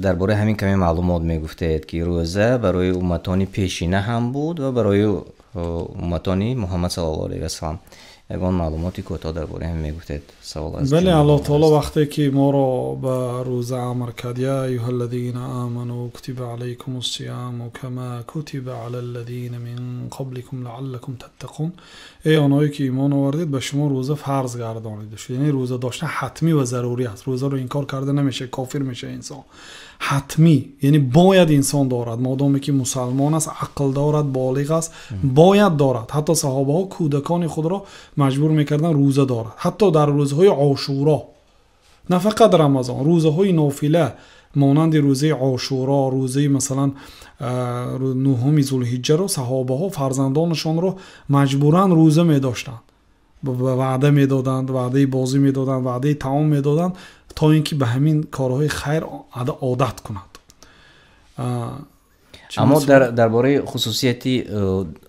درباره همین کمی معلومات میگفتید که روزه برای امتان پیشینه هم بود و برای امتان محمد صلی الله علیه و سلم. یگان معلوماتی کوتاه درباره هم میگفتید. سوال است. بله، الله تعالی وقتی که ما را به روزه امر کرد، یا ایها الذین آمنوا کتب علیکم الصیام کما کتب علی الذین من قبلکم لعلکم تتقون، ای آنهایی که ایمان آوردید به شما روزه فرض گردانیده شد. یعنی روزه داشتن حتمی و ضروری است. روزه رو انکار کرده نمیشه، کافر میشه انسان. حتمی یعنی باید انسان دارد، مادامی که مسلمان است، عقل دارد، بالغ است، باید دارد. حتی صحابه ها کودکان خود را مجبور میکردن روزه دارد، حتی در روزهای عاشورا، نه فقط رمضان، روزهای نافله مانند روزه عاشورا، روزه مثلا نهم ذوالحجه رو صحابه ها فرزندانشان رو مجبورن روزه میداشتند، وعده میدادند، وعده بازی میدادند، وعده طعام میدادند تا اینکه به همین کارهای خیر عادت کند. اما درباره خصوصیتی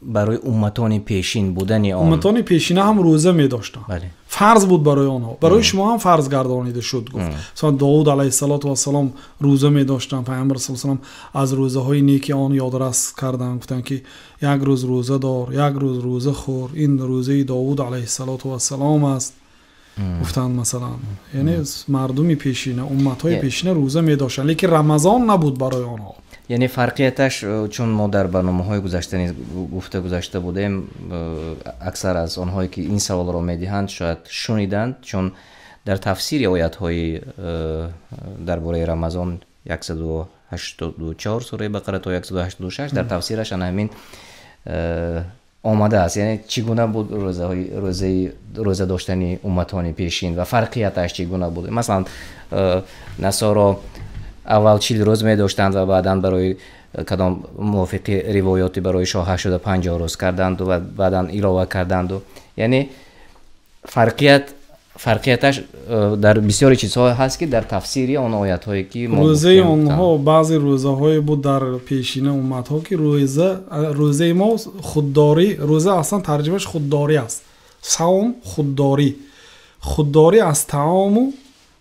برای امتان پیشین بودن امتان پیشینه هم روزه می داشتن. بله. فرض بود برای آنها، برای شما هم فرض گردانیده شد. گفت مثلا داوود علیه السلام روزه می داشتن، پیامبر صلی الله علیه و آله از روزه های نیکی آن یادرس کردن، گفتن که یک روز روزه دار، یک روز روزه خور، این روزه داوود علیه السلام است. گفتن مثلا یعنی مردمی پیشینه، امتهای پیشینه روزه می داشتن، لیکن رمضان نبود برای آنها. یعنی فرقیتش، چون ما در برنامه‌های گذشته بودیم، اکثر از آنهایی که این سوال را می‌دهند شاید شنیدند، چون در تفسیر آیات‌های درباره رمضان 184 سوره بقره تا 186 در تفسیرش همین آمده است. یعنی چگونه بود روزه داشتن امتان پیشین و فرقیتش چگونه بود؟ مثلا نصارا اول 40 روز می داشتند و بعدا برای کدام موافق روایاتی برای شاه شده 50 روز کردند و بعدا علاوه کردند. یعنی فرقیتش در بسیاری چیزها هست که در تفسیری آن آیات هایی که روزه اونها بعضی روزه های بود در پیشین امت ها که روزه ما خودداری، روزه اصلا ترجمهش خودداری است. صوم خودداری از طعام و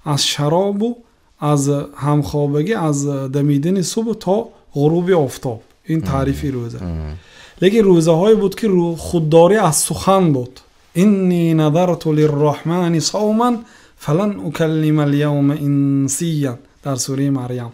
از شراب و از همخوابگی، از دمیدن صبح تا غروب آفتاب. این تعریفی روزه. لیکن روزه های بود که خودداری از سخن بود. اینی نذرت للرحمن صوما فلن اکلم اليوم انسیا، در سوره مریم.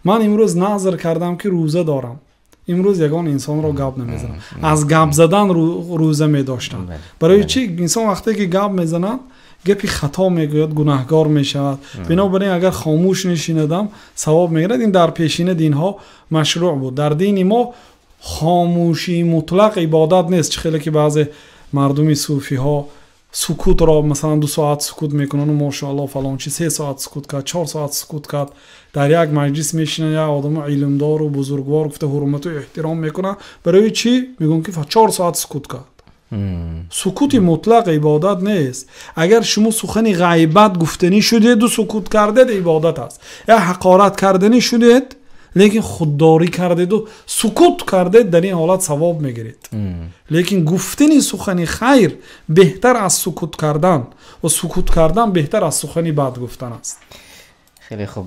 من امروز نظر کردم که روزه دارم، امروز یگان انسان را گپ نمیزنم. از گپ زدن روزه می داشتن. برای چی؟ انسان وقتی که گپ میزنه گپی خطا میگوید، گناهگار میشود. بنابراین اگر خاموش نشیندم ثواب میگیرد. این در پیشین دین ها مشروع بود. در دین ما خاموشی مطلق عبادت نیست. خیلی که بعضی مردمی صوفی ها سکوت را مثلا 2 ساعت سکوت میکنن و ماشاءالله فلان چی 3 ساعت سکوت کرد، 4 ساعت سکوت کرد. در یک مجلس میشینه، یک آدم علمدار و بزرگوار گفته حرمت و احترام میکنه، برای چی؟ میگن که 4 ساعت سکوت کرد. سکوت مطلق عبادت نیست. اگر شما سخن غیبت گفتنی شدید و سکوت کردید عبادت است، یا حقارت کردنی شدید لیکن خودداری کردید و سکوت کردید، در این حالت ثواب میگیرید. لیکن گفتن سخن خیر بهتر از سکوت کردن و سکوت کردن بهتر از سخن بد گفتن است. خیلی خوب.